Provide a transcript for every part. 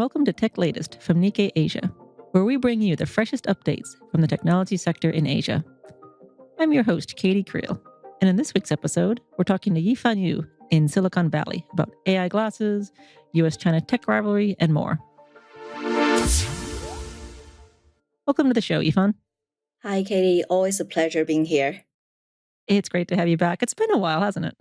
welcome to Tech Latest from Nikkei Asia, where we bring you the freshest updates from the technology sector in Asia. I'm your host, Katey Creel, and in this week's episode, we're talking to Yifan Yu in Silicon Valley about AI glasses, US-China tech rivalry, and more. Welcome to the show, Yifan. Hi, Katey. Always a pleasure being here. It's great to have you back. It's been a while, hasn't it?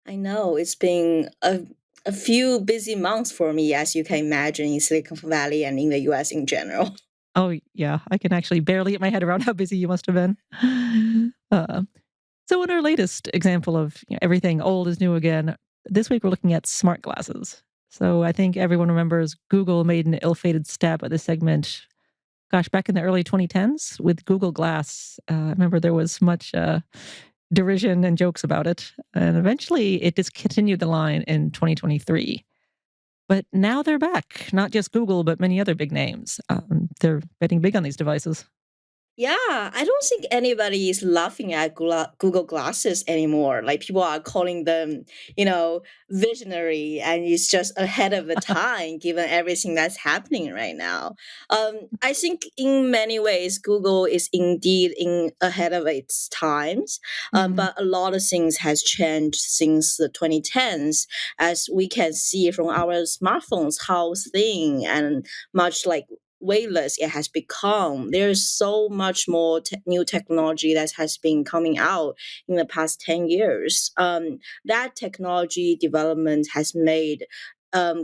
I know it's been a few busy months for me, as you can imagine, in Silicon Valley and in the US in general. Oh, yeah. I can actually barely get my head around how busy you must have been. So in our latest example of everything old is new again, this week we're looking at smart glasses. So I think everyone remembers Google made an ill-fated stab at this segment, back in the early 2010s with Google Glass. I remember there was much derision and jokes about it. And eventually it discontinued the line in 2023. But now they're back, not just Google, but many other big names. They're betting big on these devices. Yeah, I don't think anybody is laughing at Google Glasses anymore. Like people are calling them, visionary, and it's just ahead of the time given everything that's happening right now. I think in many ways Google is indeed ahead of its times, but a lot of things has changed since the 2010s, as we can see from our smartphones how thin and much like weightless it has become. There's so much more new technology that has been coming out in the past 10 years. That technology development has made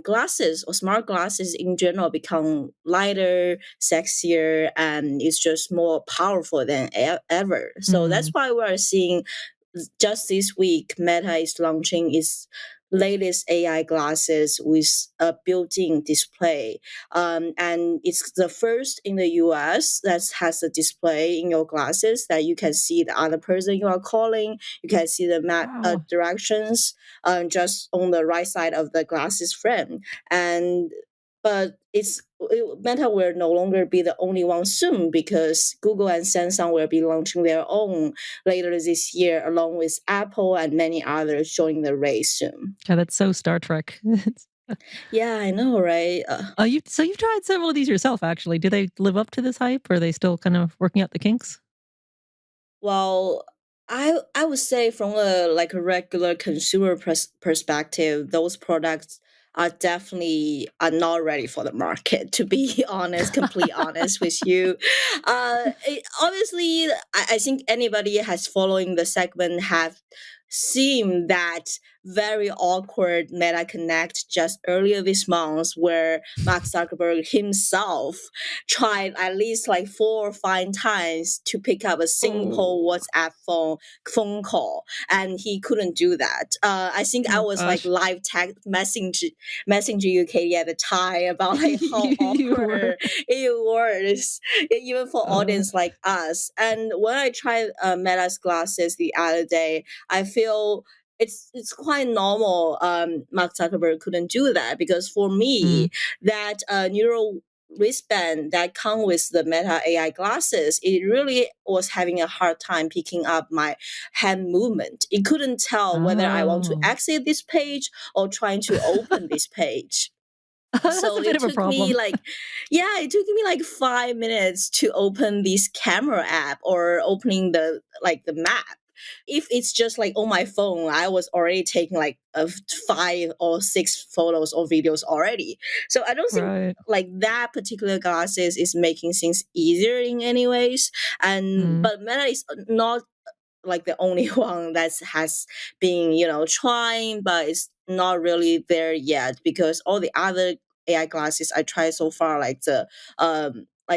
glasses or smart glasses in general become lighter, sexier, and it's just more powerful than ever. So that's why we're seeing just this week, Meta is launching its latest AI glasses with a built-in display. And it's the first in the US that has a display in your glasses that you can see the other person you are calling. You can see the map directions just on the right side of the glasses frame. But Meta will no longer be the only one soon, because Google and Samsung will be launching their own later this year, along with Apple and many others joining the race soon. Yeah, that's so Star Trek. Yeah, I know, right? You've tried several of these yourself, actually. Do they live up to this hype, or are they still kind of working out the kinks? Well, I would say from a regular consumer perspective, those products are definitely are not ready for the market, to be honest, completely honest with you. Obviously, I think anybody has following the segment have seen that very awkward Meta Connect just earlier this month, where Mark Zuckerberg himself tried at least 4 or 5 times to pick up a simple WhatsApp phone call, and he couldn't do that. I think I was live text messaging you, Katey, at the time about how awkward it was, even for audience like us. And when I tried Meta's glasses the other day, I feel it's quite normal. Mark Zuckerberg couldn't do that, because for me, that neural wristband that come with the Meta AI glasses, it really was having a hard time picking up my hand movement. It couldn't tell whether I want to exit this page or trying to open this page. So it took me it took me 5 minutes to open this camera app or opening the map. If it's just on my phone, I was already taking 5 or 6 photos or videos already. So I don't think that particular glasses is making things easier in any ways. And but Meta is not the only one that has been trying, but it's not really there yet, because all the other AI glasses I tried so far,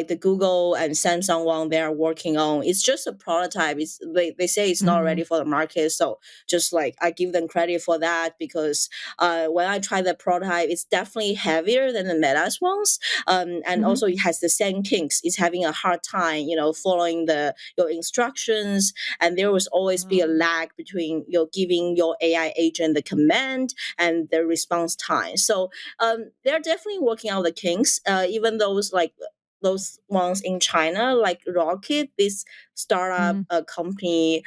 the Google and Samsung one they are working on, it's just a prototype. They say it's not ready for the market. So just I give them credit for that, because when I tried the prototype, it's definitely heavier than the Meta's ones. And also it has the same kinks. It's having a hard time, following your instructions. And there will always be a lag between giving your AI agent the command and the response time. So they're definitely working out the kinks, even those those ones in China, like Rocket, this startup company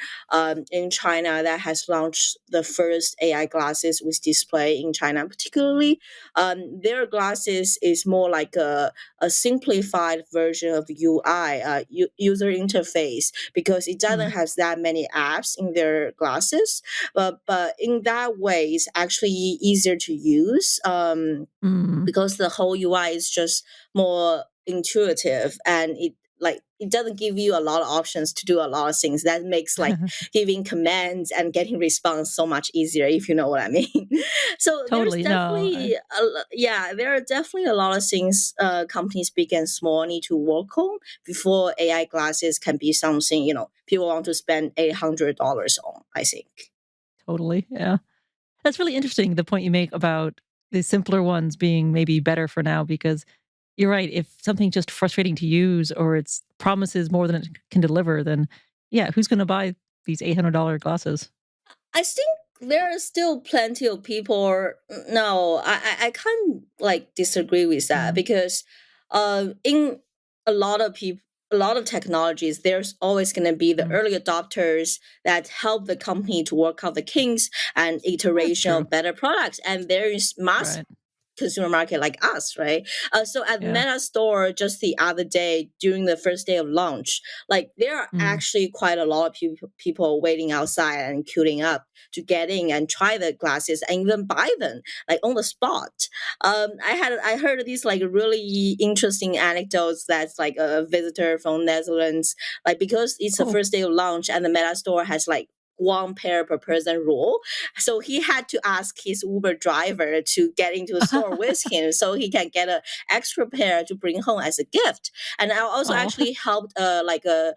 in China that has launched the first AI glasses with display in China, particularly. Their glasses is more like a simplified version of UI, user interface, because it doesn't have that many apps in their glasses. But in that way, it's actually easier to use. Because the whole UI is just more intuitive, and it doesn't give you a lot of options to do a lot of things. That makes like giving commands and getting response so much easier, if you know what I mean. So there's Totally. No. definitely there are definitely a lot of things companies big and small need to work on before AI glasses can be something people want to spend $800 on, I think. Totally. Yeah. That's really interesting, the point you make about the simpler ones being maybe better for now, because you're right. If something's just frustrating to use or it's promises more than it can deliver, then yeah, who's going to buy these $800 glasses? I think there are still plenty of people. No, I can't like disagree with that, Mm, because in a lot of people, a lot of technologies, there's always going to be the mm. early adopters that help the company to work out the kinks and That's iteration true. of better products. And there is mass Right. consumer market like us, right? So at Yeah. Meta Store just the other day during the first day of launch, like there are Mm, actually quite a lot of people waiting outside and queuing up to get in and try the glasses and even buy them like on the spot. I heard these like really interesting anecdotes. That's like a visitor from Netherlands, like because it's the cool. first day of launch and the Meta Store has like one pair per person rule. So he had to ask his Uber driver to get into the store with him so he can get an extra pair to bring home as a gift. And I also Oh. actually helped like a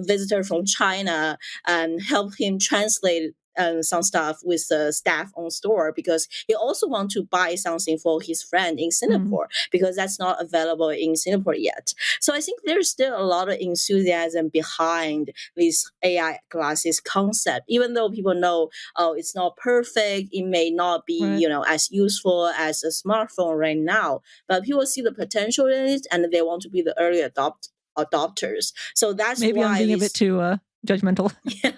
visitor from China and help him translate some stuff with the staff on store, because he also want to buy something for his friend in Mm, Singapore, because that's not available in Singapore yet. So I think there's still a lot of enthusiasm behind this AI glasses concept, even though people know, oh, it's not perfect, it may not be right. as useful as a smartphone right now, but people see the potential in it and they want to be the early adopters. So that's Maybe I'm why being a bit this. too judgmental. Yeah.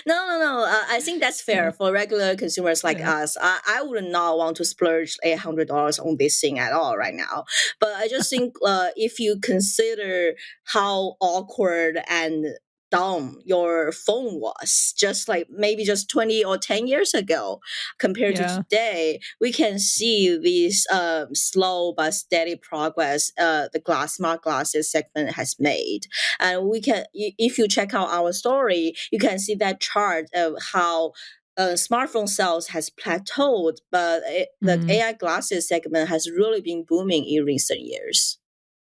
No. I think that's Yeah. fair for regular consumers like Yeah. us. I would not want to splurge $800 on this thing at all right now. But I just think if you consider how awkward and dumb your phone was just like maybe just 20 or 10 years ago compared to Yeah. today, we can see this slow but steady progress the smart glasses segment has made. And we can, if you check out our story, you can see that chart of how smartphone sales has plateaued, but the Mm. AI glasses segment has really been booming in recent years.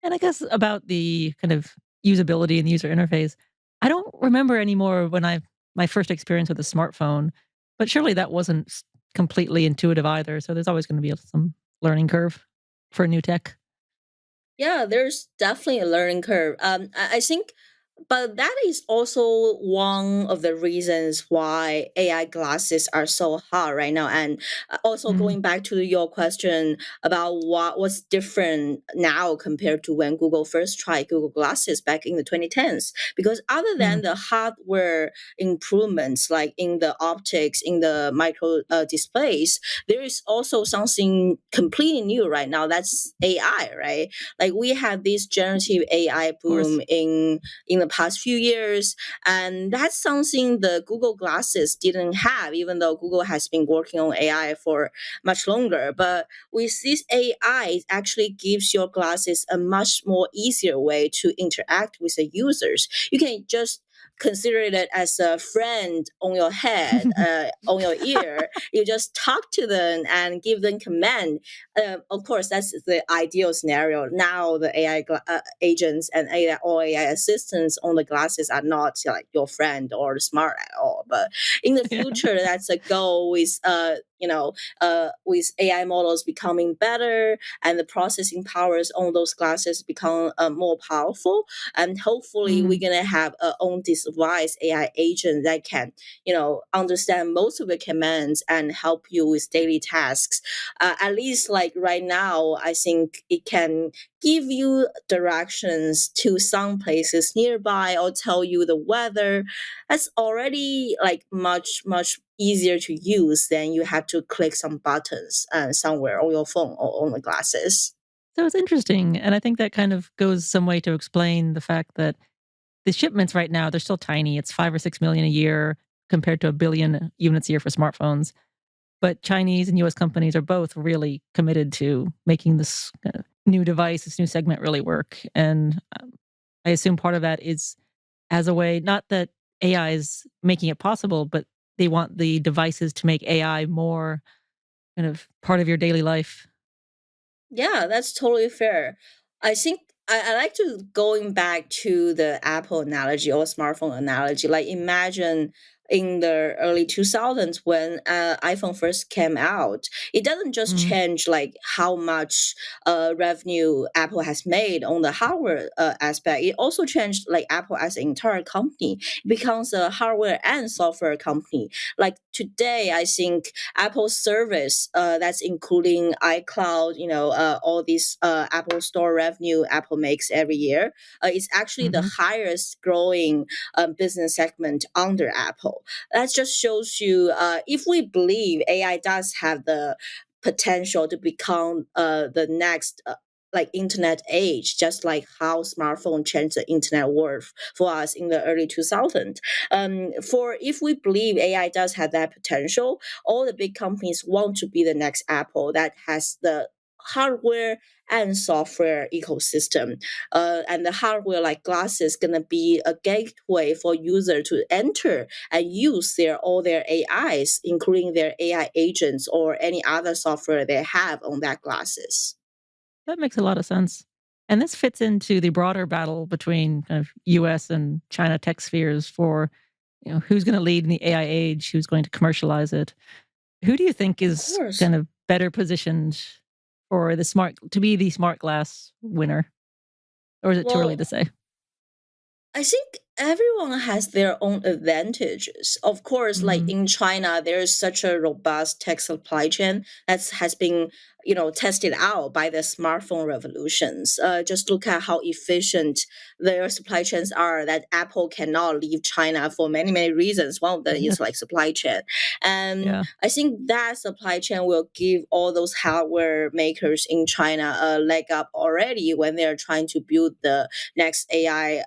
And I guess about the kind of usability and user interface, I don't remember anymore when my first experience with a smartphone, but surely that wasn't completely intuitive either. So there's always going to be some learning curve for new tech. Yeah, there's definitely a learning curve. I think, but that is also one of the reasons why AI glasses are so hot right now. And also Mm, going back to your question about what's different now compared to when Google first tried Google Glasses back in the 2010s. Because other mm, than the hardware improvements, like in the optics, in the micro displays, there is also something completely new right now. That's AI, right? Like we had this generative AI of course. boom in the past few years, and that's something the Google Glasses didn't have, even though Google has been working on AI for much longer. But with this AI, it actually gives your glasses a much more easier way to interact with the users. You can just consider it as a friend on your head, on your ear. You just talk to them and give them command. Of course, that's the ideal scenario. Now, the AI agents and AI, all AI assistants on the glasses are not like your friend or smart at all. But in the Yeah. future, that's a goal with with AI models becoming better and the processing powers on those glasses become more powerful, and hopefully we're going to have our own device AI agent that can understand most of the commands and help you with daily tasks. At least like right now, I think it can give you directions to some places nearby or tell you the weather. That's already like much easier to use than you have to click some buttons somewhere on your phone or on the glasses. So it's interesting, and I think that kind of goes some way to explain the fact that the shipments right now, they're still tiny. It's 5 or 6 million a year compared to a billion units a year for smartphones. But Chinese and US companies are both really committed to making this new device, this new segment really work. And I assume part of that is as a way, not that AI is making it possible, but they want the devices to make AI more kind of part of your daily life. Yeah, that's totally fair. I think I like to going back to the Apple analogy or smartphone analogy. Like imagine in the early 2000s when iPhone first came out, it doesn't just Mm, change like how much revenue Apple has made on the hardware aspect. It also changed like Apple as an entire company. It becomes a hardware and software company. Like today, I think Apple service that's including iCloud, all these Apple Store revenue Apple makes every year is actually the mhm. highest growing business segment under Apple. That just shows you if we believe AI does have the potential to become the next like internet age, just like how smartphone changed the internet world for us in the early 2000s. For if we believe AI does have that potential, all the big companies want to be the next Apple that has the hardware and software ecosystem. And the hardware like glasses gonna be a gateway for user to enter and use all their AIs, including their AI agents or any other software they have on that glasses. That makes a lot of sense. And this fits into the broader battle between kind of US and China tech spheres for, who's going to lead in the AI age, who's going to commercialize it. Who do you think Of is course. kind of better positioned for to be the smart glass winner? Or is it too early Well, to say? I think everyone has their own advantages. Of course, like Mm, in China, there is such a robust tech supply chain that has been, tested out by the smartphone revolutions. Just look at how efficient their supply chains are. That Apple cannot leave China for many many reasons. One of them is like yes. supply chain, and Yeah. I think that supply chain will give all those hardware makers in China a leg up already when they're trying to build the next AI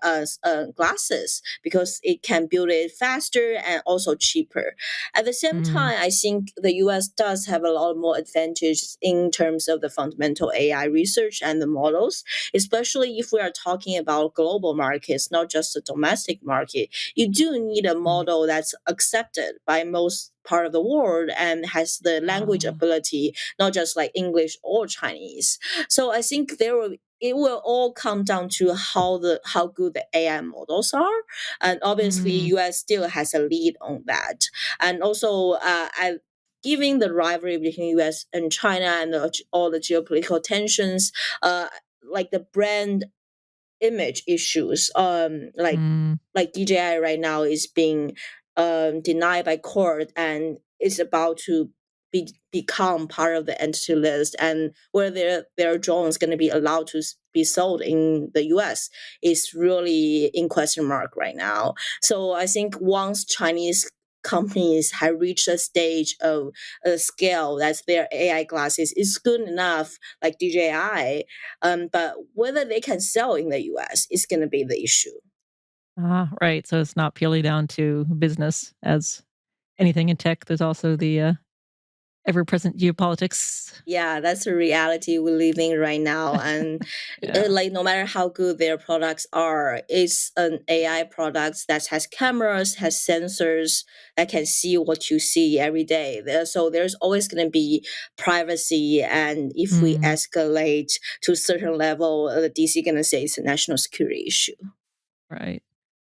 glasses because it can build it faster and also cheaper. At the same Mm, time, I think the US does have a lot more advantages in terms of the fundamental AI research and the models, especially if we are talking about global markets, not just the domestic market. You do need a mm. model that's accepted by most part of the world and has the language Ah, ability, not just like English or Chinese. So I think it will all come down to how good the AI models are, and obviously mm, US still has a lead on that, and also given the rivalry between US and China and all the geopolitical tensions, uh, like the brand image issues. mm, Like DJI right now is being denied by court and is about to become part of the entity list, and where their drones going to be allowed to be sold in the US is really in question mark right now. So I think once Chinese companies have reached a stage of a scale that their AI glasses is good enough, like DJI, but whether they can sell in the US is going to be the issue. right. So it's not purely down to business as anything in tech. There's also the ever present geopolitics. Yeah, that's the reality we live in right now. And Yeah. like, no matter how good their products are, it's an AI product that has cameras, has sensors that can see what you see every day. So there's always going to be privacy. And if we Mm, escalate to a certain level, the DC going to say it's a national security issue. right.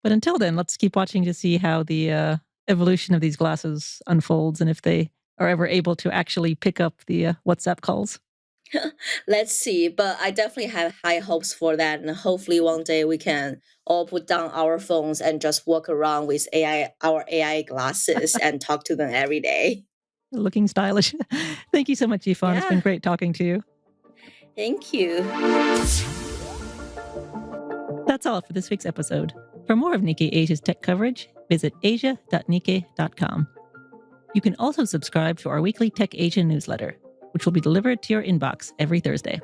But until then, let's keep watching to see how the evolution of these glasses unfolds and if they are ever able to actually pick up the WhatsApp calls. Let's see, but I definitely have high hopes for that, and hopefully one day we can all put down our phones and just walk around with our AI glasses and talk to them every day. Looking stylish. Thank you so much, Yifan. It's been Yeah, great talking to you. thank you. That's all for this week's episode. For more of Nikkei Asia's tech coverage, visit asia.nikkei.com. You can also subscribe to our weekly Tech Asia newsletter, which will be delivered to your inbox every Thursday.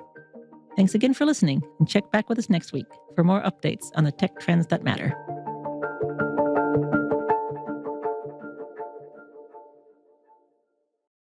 Thanks again for listening, and check back with us next week for more updates on the tech trends that matter.